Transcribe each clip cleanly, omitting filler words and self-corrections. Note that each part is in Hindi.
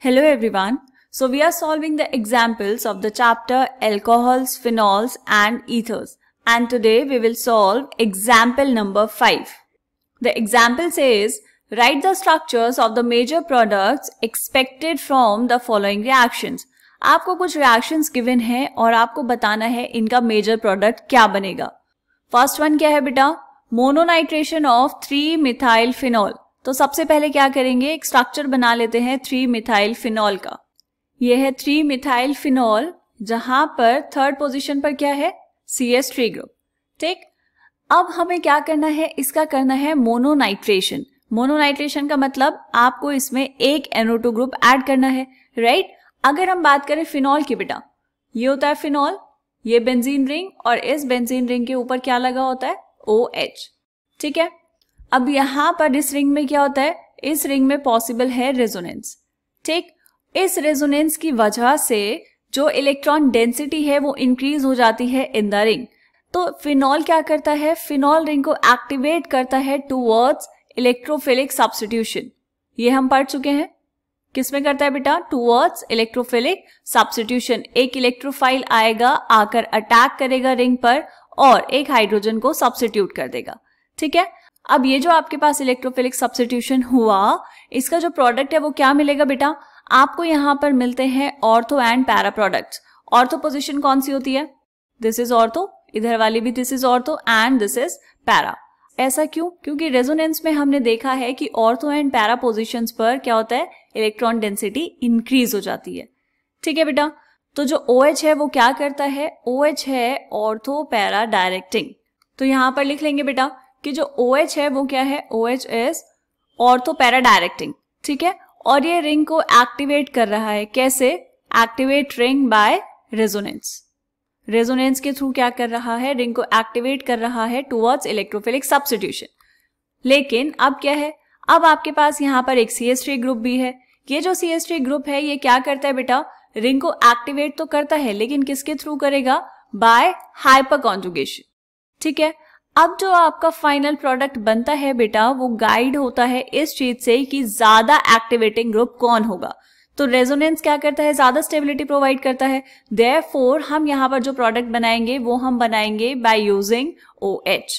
Hello everyone. So we are solving the examples of the chapter alcohols, phenols and ethers. And today we will solve example number 5. The example says, write the structures of the major products expected from the following reactions. आपको कुछ reactions given है और आपको बताना है इनका major product क्या बनेगा. First one क्या है बेटा? Mononitration of 3-methyl phenol. तो सबसे पहले क्या करेंगे, एक स्ट्रक्चर बना लेते हैं 3-methyl phenol का. ये है 3-methyl phenol, जहां पर थर्ड पोजीशन पर क्या है, CH3 ग्रुप. ठीक, अब हमें क्या करना है, इसका करना है मोनोनाइट्रेशन. मोनोनाइट्रेशन का मतलब आपको इसमें एक NO2 ग्रुप ऐड करना है, राइट. अगर हम बात करें फिनॉल की बेटा, ये होता है फिनॉल, ये बेंजीन रिंग और इस बेंजीन रिंग के ऊपर क्या लगा होता है, OH. ठीक है, अब यहां पर इस रिंग में क्या होता है, इस रिंग में पॉसिबल है रेजोनेंस. ठीक, इस रेजोनेंस की वजह से जो इलेक्ट्रॉन डेंसिटी है वो इंक्रीज हो जाती है इन द रिंग. तो फिनॉल क्या करता है, फिनॉल रिंग को एक्टिवेट करता है टुवर्ड्स इलेक्ट्रोफिलिक सब्स्टिट्यूशन. ये हम पढ़ चुके हैं, किसमें करता है बेटा, टुवर्ड्स इलेक्ट्रोफिलिक सब्स्टिट्यूशन. एक इलेक्ट्रोफाइल आएगा, आकर अटैक करेगा रिंग पर और एक हाइड्रोजन को सब्स्टिट्यूट कर देगा. ठीक है, अब ये जो आपके पास इलेक्ट्रोफिलिक सब्स्टिट्यूशन हुआ, इसका जो प्रोडक्ट है वो क्या मिलेगा बेटा, आपको यहां पर मिलते हैं ortho and para products. Ortho position कौन सी होती है, दिस इज ऑर्थो, इधर वाली भी this is ortho and this is para. ऐसा क्यों, क्योंकि रेजोनेंस में हमने देखा है कि ऑर्थो एंड पैरा पोजीशंस पर क्या होता है, इलेक्ट्रॉन डेंसिटी इंक्रीज हो जाती है. ठीक है बेटा, तो जो OH है वो क्या करता है, OH है ऑर्थो पैरा डायरेक्टिंग. तो यहां पर लिख लेंगे बेटा कि जो OH है वो क्या है, OH is ortho para directing. ठीक है, और ये रिंग को एक्टिवेट कर रहा है, कैसे, activate ring by resonance. Resonance के थ्रू क्या कर रहा है, रिंग को एक्टिवेट कर रहा है टुवर्ड्स इलेक्ट्रोफिलिक सब्स्टिट्यूशन. लेकिन अब क्या है, अब आपके पास यहाँ पर एक CH3 ग्रुप भी है. ये जो CH3 ग्रुप है ये क्या करता है बेटा, रिंग को एक्टिवेट तो करता है लेकिन किसके थ्रू करेगा, बाय हाइपर कॉन्जुगेशन. ठीक है, अब जो आपका फाइनल प्रोडक्ट बनता है बेटा वो गाइड होता है इस चीज से कि ज्यादा एक्टिवेटिंग ग्रुप कौन होगा. तो रेजोनेंस क्या करता है, ज्यादा स्टेबिलिटी प्रोवाइड करता है. देयरफॉर हम यहाँ पर जो प्रोडक्ट बनाएंगे वो हम बनाएंगे बाय यूजिंग OH.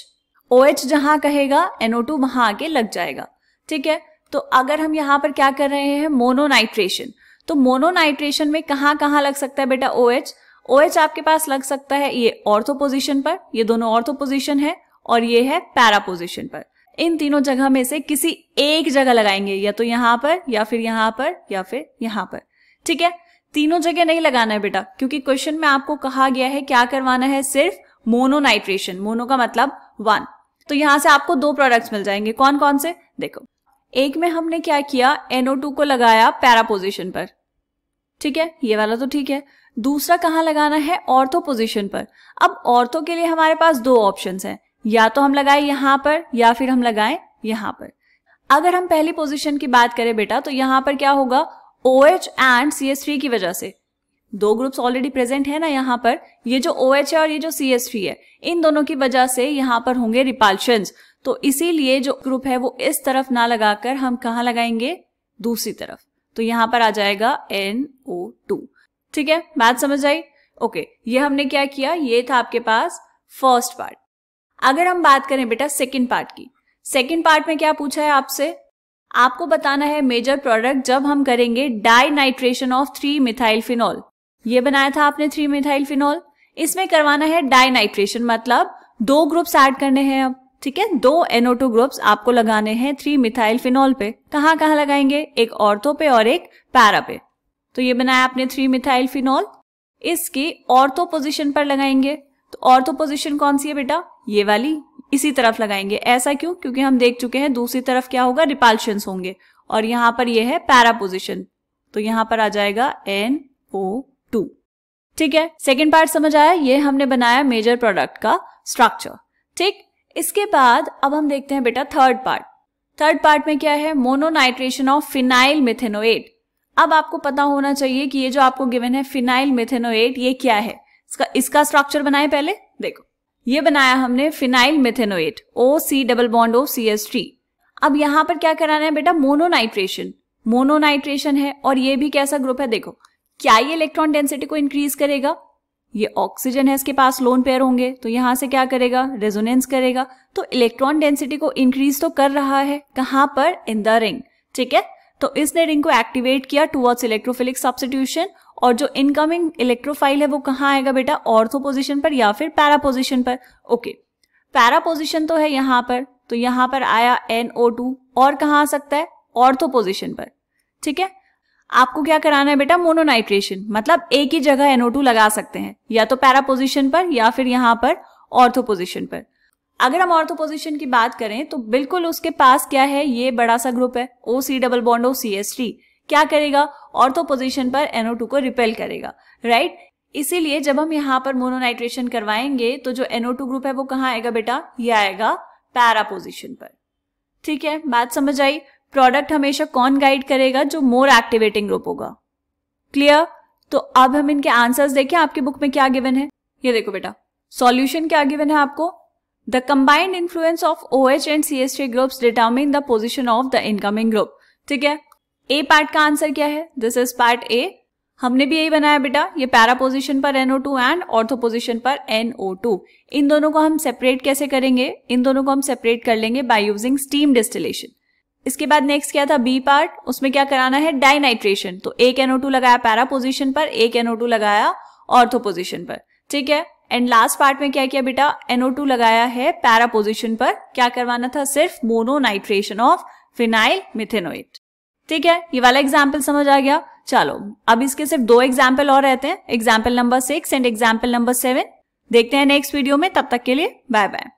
OH जहां कहेगा NO2 वहां आके लग जाएगा. ठीक है, तो अगर हम यहाँ पर क्या कर रहे हैं, मोनोनाइट्रेशन, तो मोनोनाइट्रेशन में कहाँ कहाँ लग सकता है बेटा OH. OH आपके पास लग सकता है ये ऑर्थो पोजिशन पर, ये दोनों ऑर्थो पोजिशन है, और ये है पैरा पोजिशन पर. इन तीनों जगह में से किसी एक जगह लगाएंगे, या तो यहां पर या फिर यहां पर या फिर यहां पर. ठीक है, तीनों जगह नहीं लगाना है बेटा, क्योंकि क्वेश्चन में आपको कहा गया है क्या करवाना है, सिर्फ मोनोनाइट्रेशन. मोनो का मतलब 1. तो यहां से आपको 2 प्रोडक्ट्स मिल जाएंगे. कौन कौन से, देखो, एक में हमने क्या किया, NO2 को लगाया पैरा पोजिशन पर. ठीक है, ये वाला तो ठीक है. दूसरा कहाँ लगाना है, ऑर्थो पोजिशन पर. अब ऑर्थो के लिए हमारे पास 2 ऑप्शंस हैं, या तो हम लगाए यहां पर या फिर हम लगाएं यहां पर. अगर हम पहली पोजीशन की बात करें बेटा, तो यहां पर क्या होगा, OH एंड CH3 की वजह से 2 ग्रुप्स ऑलरेडी प्रेजेंट है ना यहां पर. ये जो OH है और ये जो CH3 है, इन दोनों की वजह से यहां पर होंगे रिपल्शंस. तो इसीलिए जो ग्रुप है वो इस तरफ ना लगाकर हम कहां लगाएंगे, दूसरी तरफ. तो यहां पर आ जाएगा NO2. ठीक है, बात समझ आई. ओके, ये हमने क्या किया, ये था आपके पास फर्स्ट पार्ट. अगर हम बात करें बेटा सेकंड पार्ट की, सेकंड पार्ट में क्या पूछा है आपसे, आपको बताना है मेजर प्रोडक्ट जब हम करेंगे डाइनाइट्रेशन ऑफ 3-methyl phenol. ये बनाया था आपने 3-methyl phenol, इसमें करवाना है डाइनाइट्रेशन, मतलब 2 ग्रुप्स ऐड करने हैं अब. ठीक है, 2 NO2 ग्रुप्स आपको लगाने हैं 3-methyl phenol पे. कहाँ कहाँ लगाएंगे, एक ऑर्थो पे और एक पैरा पे. तो ये बनाया आपने 3-methyl phenol, इसकी ऑर्थो पोजिशन पर लगाएंगे. तो ऑर्थो पोजीशन कौन सी है बेटा, ये वाली, इसी तरफ लगाएंगे. ऐसा क्यों, क्योंकि हम देख चुके हैं दूसरी तरफ क्या होगा, रिपल्शंस होंगे, और यहां पर ये है पैरा पोजीशन. तो यहां पर आ जाएगा NO2. ठीक है, सेकंड पार्ट समझ आया. ये हमने बनाया मेजर प्रोडक्ट का स्ट्रक्चर. ठीक, इसके बाद अब हम देखते हैं बेटा थर्ड पार्ट. थर्ड पार्ट में क्या है, मोनोनाइट्रेशन ऑफ फिनाइल मिथेनोएट. अब आपको पता होना चाहिए कि ये जो आपको गिवन है फिनाइल मिथेनोएट, ये क्या है, इसका स्ट्रक्चर बनाए. पहले देखो, ये बनाया हमने phenyl methanoate, OC double bond O CH3. अब यहां पर क्या कराना है बेटा, मोनोनाइट्रेशन. मोनोनाइट्रेशन है और ये भी कैसा ग्रुप है, देखो क्या ये इलेक्ट्रॉन डेंसिटी को इंक्रीज करेगा, ये ऑक्सीजन है, इसके पास लोन पेयर होंगे तो यहां से क्या करेगा, रेजोनेंस करेगा, तो इलेक्ट्रॉन डेंसिटी को इंक्रीज तो कर रहा है, कहां पर, इन द रिंग, ठीक है। तो इसने रिंग को एक्टिवेट किया टुवर्ड्स इलेक्ट्रोफिलिक सब्स्टिट्यूशन, और जो इनकमिंग इलेक्ट्रोफाइल है वो कहां आएगा बेटा, ऑर्थो पोजिशन पर या फिर पैरा पोजिशन पर। ओके, पैरा पोजिशन तो है यहां पर, तो यहां पर आया NO2, और कहां आ सकता है, ऑर्थो पोजिशन पर, ठीक है। आपको क्या कराना है बेटा, मोनोनाइट्रेशन, मतलब एक ही जगह NO2 लगा सकते हैं, या तो पैरा पोजिशन पर या फिर यहां पर ऑर्थो पोजिशन पर। अगर हम ऑर्थो पोजिशन की बात करें तो बिल्कुल उसके पास क्या है, ये बड़ा सा ग्रुप है OC डबल बॉन्ड OCH3, क्या करेगा, ऑर्थो पोजिशन पर NO2 को रिपेल करेगा, राइट। इसीलिए जब हम यहाँ पर मोनोनाइट्रेशन करवाएंगे तो जो NO2 ग्रुप है वो कहाँ आएगा बेटा, ये आएगा पैरा पोजिशन पर, ठीक है। बात समझ आई। प्रोडक्ट हमेशा कौन गाइड करेगा, जो मोर एक्टिवेटिंग ग्रुप होगा, क्लियर। तो अब हम इनके आंसर्स देखें, आपकी बुक में क्या गिवन है, ये देखो बेटा, सॉल्यूशन क्या गिवन है आपको, the combined influence of OH and CH3 groups determine the position of the incoming group, ठीक है। ए पार्ट का आंसर क्या है, दिस इज पार्ट ए, हमने भी यही बनाया बेटा, ये पैरा पोजिशन पर NO2 एंड ऑर्थो पोजिशन पर NO2। इन दोनों को हम सेपरेट कैसे करेंगे, इन दोनों को हम सेपरेट कर लेंगे बाय यूजिंग स्टीम डिस्टिलेशन। इसके बाद नेक्स्ट क्या था, बी पार्ट, उसमें क्या कराना है, डाइनाइट्रेशन, तो एक NO2 लगाया पैरा पोजिशन पर, एक NO2 लगाया ऑर्थो पोजिशन पर, ठीक है। एंड लास्ट पार्ट में क्या किया बेटा, NO2 लगाया है पैरा पोजिशन पर, क्या करवाना था, सिर्फ मोनोनाइट्रेशन ऑफ फिनाइल मिथेनोएट, ठीक है। ये वाला एग्जाम्पल समझ आ गया। चलो अब इसके सिर्फ 2 एग्जाम्पल और रहते हैं, example number 6 and example number 7, देखते हैं नेक्स्ट वीडियो में। तब तक के लिए बाय बाय।